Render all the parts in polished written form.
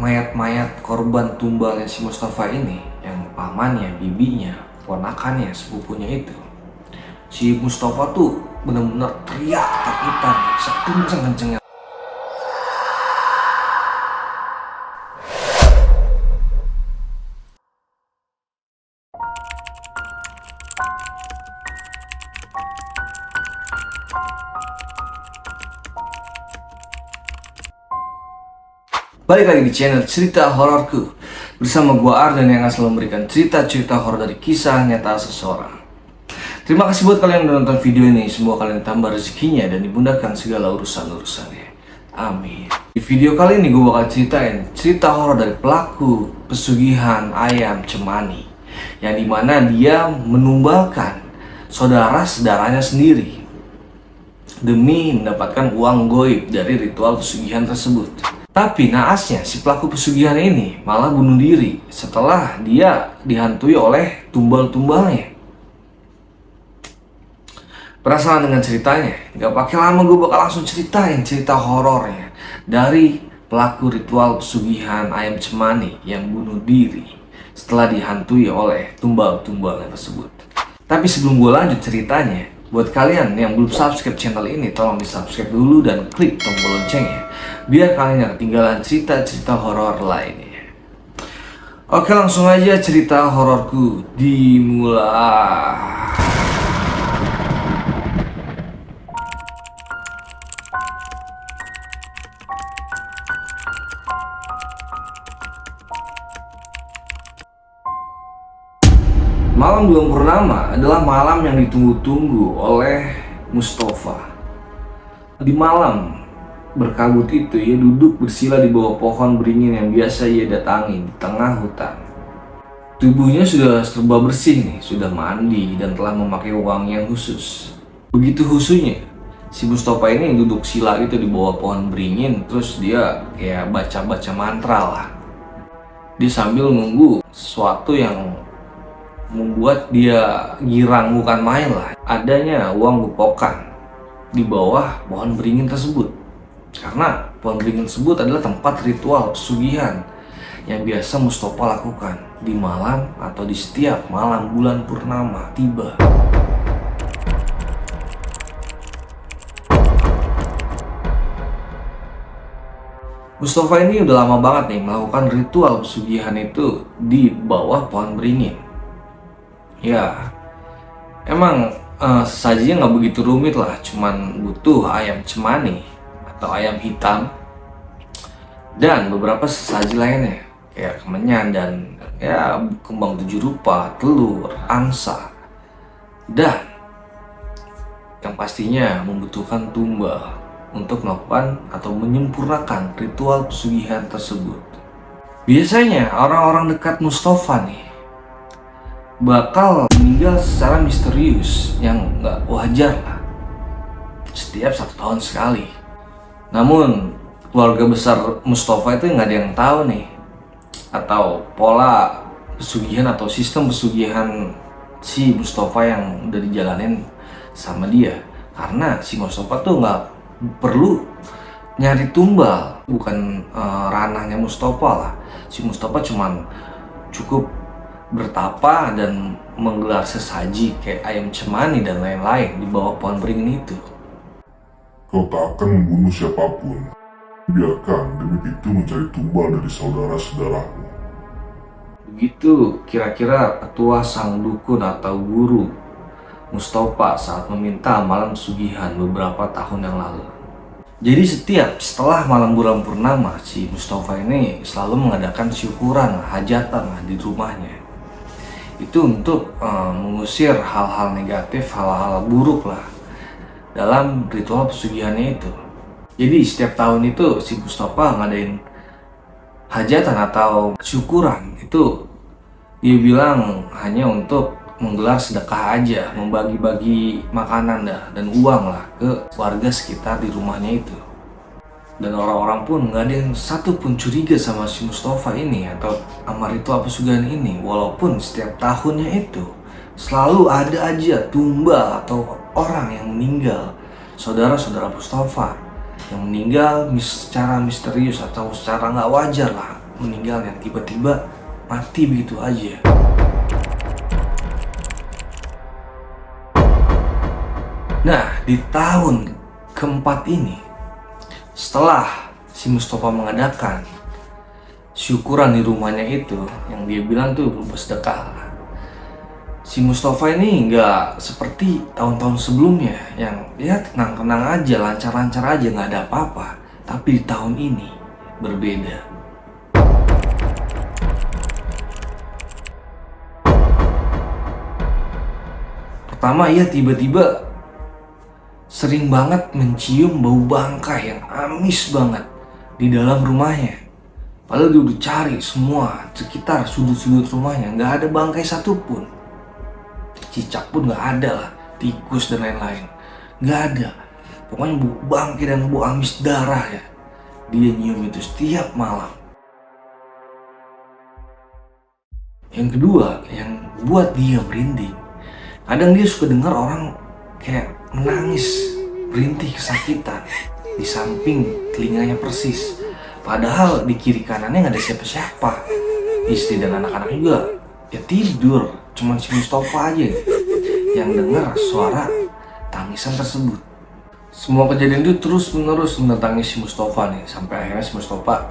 mayat-mayat korban tumbalnya si Mustafa ini, yang pamannya, bibinya, ponakannya, sepupunya itu, si Mustafa tuh benar-benar teriak ketakutan sekenceng-kencengnya. Balik lagi di channel Cerita Hororku bersama gua Ardan yang akan selalu memberikan cerita-cerita horor dari kisah nyata seseorang. Terima kasih buat kalian yang udah nonton video ini. Semoga kalian ditambah rezekinya dan dimudahkan segala urusan-urusannya. Amin. Di video kali ini gua bakal ceritain cerita horor dari pelaku pesugihan ayam cemani, yang dimana dia menumbalkan saudara-saudaranya sendiri demi mendapatkan uang goib dari ritual pesugihan tersebut. Tapi naasnya si pelaku pesugihan ini malah bunuh diri setelah dia dihantui oleh tumbal-tumbalnya. Penasaran dengan ceritanya? Gak pakai lama, gue bakal langsung ceritain cerita horornya dari pelaku ritual pesugihan ayam cemani yang bunuh diri setelah dihantui oleh tumbal-tumbalnya tersebut. Tapi sebelum gue lanjut ceritanya, buat kalian yang belum subscribe channel ini, tolong di subscribe dulu dan klik tombol loncengnya biar kalian gak ketinggalan cerita-cerita horor lainnya. Oke, langsung aja cerita hororku dimulai. Malam bulan purnama adalah malam yang ditunggu-tunggu oleh Mustafa. Di malam berkabut itu, ia duduk bersila di bawah pohon beringin yang biasa ia datangi di tengah hutan. Tubuhnya sudah serba bersih nih, sudah mandi dan telah memakai wangian khusus. Begitu khusyuknya, si Mustafa ini duduk sila gitu di bawah pohon beringin, terus dia kayak baca-baca mantra lah. Dia sambil nunggu sesuatu yang membuat dia girang bukan main lah. Adanya uang gepokan di bawah pohon beringin tersebut. Karena pohon beringin tersebut adalah tempat ritual pesugihan yang biasa Mustafa lakukan di malam atau di setiap malam bulan purnama tiba. Mustafa ini udah lama banget nih melakukan ritual pesugihan itu di bawah pohon beringin. Ya, emang sajinya nggak begitu rumit lah, cuman butuh ayam cemani atau ayam hitam dan beberapa sesaji lainnya kayak kemenyan dan ya kembang 7 rupa, telur, angsa, dan yang pastinya membutuhkan tumbal untuk melakukan atau menyempurnakan ritual pesugihan tersebut. Biasanya orang-orang dekat Mustafa nih bakal meninggal secara misterius yang nggak wajar lah setiap 1 tahun sekali. Namun keluarga besar Mustafa itu nggak ada yang tahu nih atau pola pesugihan atau sistem pesugihan si Mustafa yang udah dijalanin sama dia. Karena si Mustafa tuh nggak perlu nyari tumbal, bukan ranahnya Mustafa lah. Si Mustafa cuman cukup bertapa dan menggelar sesaji kayak ayam cemani dan lain-lain di bawah pohon beringin itu. Kau tak akan membunuh siapapun. Biarkan demi itu mencari tumbal dari saudara-saudaramu. Begitu kira-kira ketua sang dukun atau guru Mustafa saat meminta malam pesugihan beberapa tahun yang lalu. Jadi setelah malam bulan purnama, si Mustafa ini selalu mengadakan syukuran hajatan lah di rumahnya. Itu untuk mengusir hal-hal negatif, hal-hal buruk lah dalam ritual pesugihannya itu. Jadi setiap tahun itu si Mustafa ngadain hajatan atau syukuran itu, dia bilang hanya untuk menggelar sedekah aja, membagi-bagi makanan dan uang lah ke warga sekitar di rumahnya itu. Dan orang-orang pun nggak ada yang satu pun curiga sama si Mustafa ini atau sama ritual pesugihan ini, walaupun setiap tahunnya itu selalu ada aja tumbal atau orang yang meninggal, saudara-saudara Mustafa yang meninggal secara misterius atau secara nggak wajar lah, meninggalnya, tiba-tiba mati begitu aja. Nah, di tahun keempat ini, setelah si Mustafa mengadakan syukuran di rumahnya itu, yang dia bilang tuh bersedekah, si Mustafa ini nggak seperti tahun-tahun sebelumnya yang ya tenang-tenang aja, lancar-lancar aja, nggak ada apa-apa. Tapi di tahun ini berbeda. Pertama, ia tiba-tiba sering banget mencium bau bangkai yang amis banget di dalam rumahnya. Padahal dia udah cari semua sekitar sudut-sudut rumahnya, nggak ada bangkai satupun. Cicak pun nggak ada lah, tikus dan lain-lain, nggak ada. Pokoknya bau bangkai dan bau amis darah ya, dia nyium itu setiap malam. Yang kedua, yang buat dia merinding, kadang dia suka dengar orang kayak menangis, merintih kesakitan di samping telinganya persis. Padahal di kiri kanannya nggak ada siapa-siapa. Istri dan anak-anak juga ya tidur, cuman si Mustafa aja yang dengar suara tangisan tersebut. Semua kejadian itu terus menerus mendatangi si Mustafa nih, sampai akhirnya si Mustafa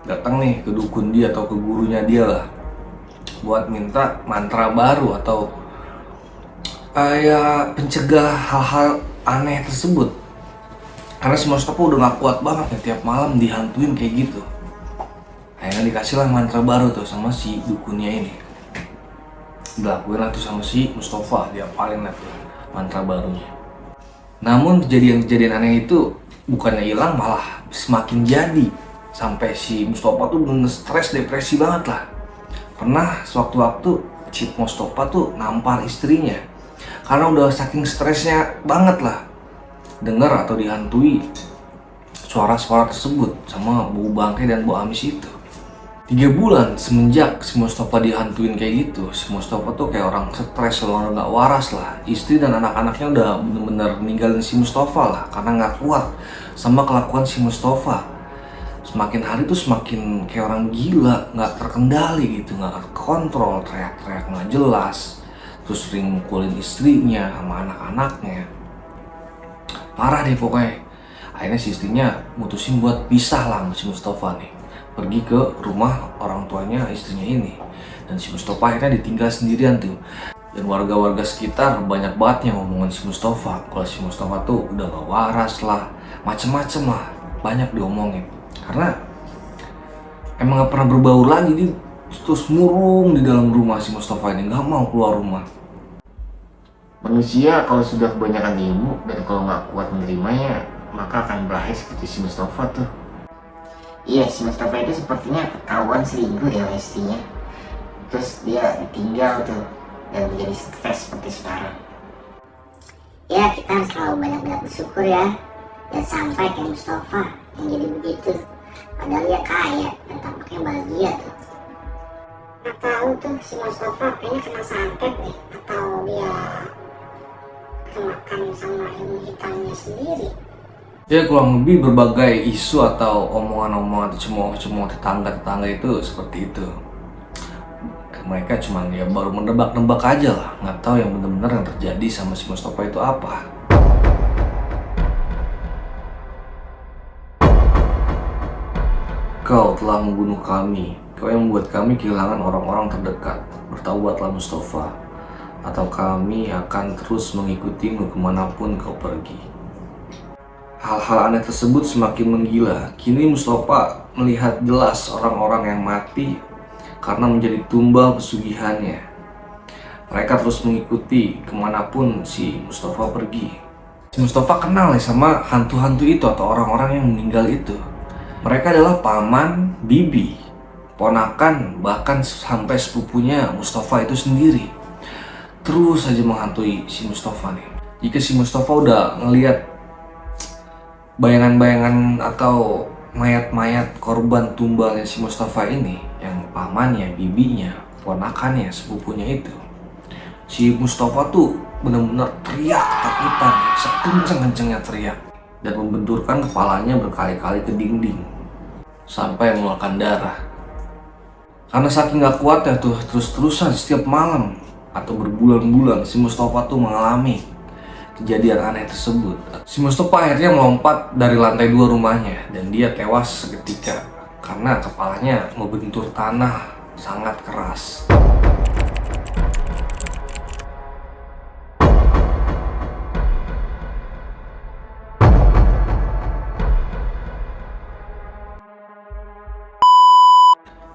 datang nih ke dukun dia atau ke gurunya dia lah, buat minta mantra baru atau ya pencegah hal-hal aneh tersebut. Karena si Mustafa udah gak kuat banget nih, tiap malam dihantuin kayak gitu. Akhirnya dikasihlah mantra baru tuh sama si dukunnya ini. Dilakuin lah tuh sama si Mustafa, dia paling lah tuh mantra barunya. Namun kejadian-kejadian aneh itu bukannya hilang, malah semakin jadi. Sampai si Mustafa tuh bener stres, depresi banget lah. Pernah sewaktu-waktu si Mustafa tuh nampar istrinya karena udah saking stresnya banget lah dengar atau dihantui suara-suara tersebut sama bau bangkai dan bau amis itu. 3 bulan semenjak si Mustafa dihantuin kayak gitu, si Mustafa tuh kayak orang stres, orang gak waras lah. Istri dan anak-anaknya udah bener-bener ninggalin si Mustafa lah karena gak kuat sama kelakuan si Mustafa. Semakin hari tuh semakin kayak orang gila, gak terkendali gitu, gak terkontrol, teriak-teriak gak jelas, terus sering mukulin istrinya sama anak-anaknya. Parah deh pokoknya. Akhirnya si istrinya mutusin buat pisah lah sama si Mustafa nih, pergi ke rumah orang tuanya istrinya ini. Dan si Mustafa akhirnya ditinggal sendirian tuh. Dan warga-warga sekitar banyak banget yang ngomongin si Mustafa, kalau si Mustafa tuh udah gak waras lah, macem-macem lah, banyak diomongin. Karena emang gak pernah berbaur lagi, dia terus murung di dalam rumah si Mustafa ini, gak mau keluar rumah. Manusia kalau sudah kebanyakan ilmu dan kalau nggak kuat menerimanya, maka akan berakhir seperti si Mustafa tuh. Iya, si Mustafa itu sepertinya ketahuan selingkuh ya istrinya. Terus dia ditinggal tuh dan menjadi stres seperti sekarang. Ya, kita harus selalu banyak-banyak bersyukur ya. Dan sampai kayak Mustafa yang jadi begitu. Padahal dia kaya dan tampaknya bahagia tuh. Nggak tahu tuh si Mustafa kayaknya kena santet nih. Atau dia kemakan sama ilmu hitamnya sendiri. Ya kurang lebih berbagai isu atau omongan-omongan atau cemooh-cemooh tetangga-tetangga itu seperti itu. Mereka cuma ya baru menebak-nebak aja lah, nggak tahu yang benar-benar yang terjadi sama si Mustafa itu apa. Kau telah membunuh kami, kau yang membuat kami kehilangan orang-orang terdekat. Bertaubatlah Mustafa, atau kami akan terus mengikutimu kemanapun kau pergi. Hal-hal aneh tersebut semakin menggila. Kini Mustafa melihat jelas orang-orang yang mati karena menjadi tumbal pesugihannya. Mereka terus mengikuti kemanapun si Mustafa pergi. Si Mustafa kenal ya sama hantu-hantu itu atau orang-orang yang meninggal itu. Mereka adalah paman, bibi, ponakan, bahkan sampai sepupunya Mustafa itu sendiri. Terus saja menghantui si Mustafa nih. Jika si Mustafa udah ngelihat bayangan-bayangan atau mayat-mayat korban tumbalnya si Mustafa ini, yang pamannya, bibinya, ponakannya, sepupunya itu, si Mustafa tuh benar-benar teriak ketakutan, sekenceng-kencengnya teriak, dan membenturkan kepalanya berkali-kali ke dinding sampai mengeluarkan darah. Karena saking gak kuatnya tuh, terus-terusan setiap malam atau berbulan-bulan si Mustafa tuh mengalami kejadian aneh tersebut. Si Mustafa akhirnya melompat dari lantai 2 rumahnya dan dia tewas seketika karena kepalanya membentur tanah sangat keras.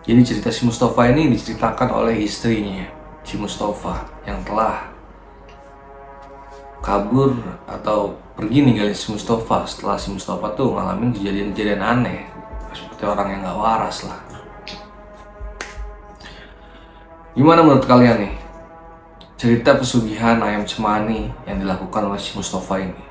Jadi cerita si Mustafa ini diceritakan oleh istrinya, si Mustafa, yang telah kabur atau pergi ninggalin si Mustafa setelah si Mustafa tuh ngalamin kejadian-kejadian aneh, seperti orang yang gak waras lah. Gimana menurut kalian nih cerita pesugihan ayam cemani yang dilakukan oleh si Mustafa ini,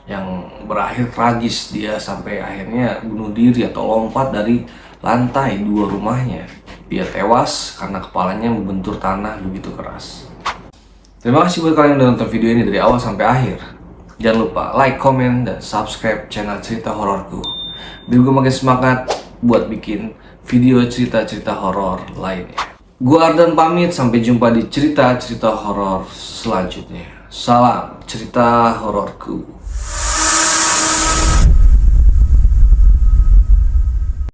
yang berakhir tragis, dia sampai akhirnya bunuh diri atau lompat dari lantai 2 rumahnya. Dia tewas karena kepalanya membentur tanah begitu keras. Terima kasih buat kalian yang udah nonton video ini dari awal sampai akhir. Jangan lupa like, comment, dan subscribe channel Cerita Hororku biar gue makin semangat buat bikin video cerita-cerita horor lainnya. Gue Ardan pamit, sampai jumpa di cerita-cerita horor selanjutnya. Salam cerita hororku.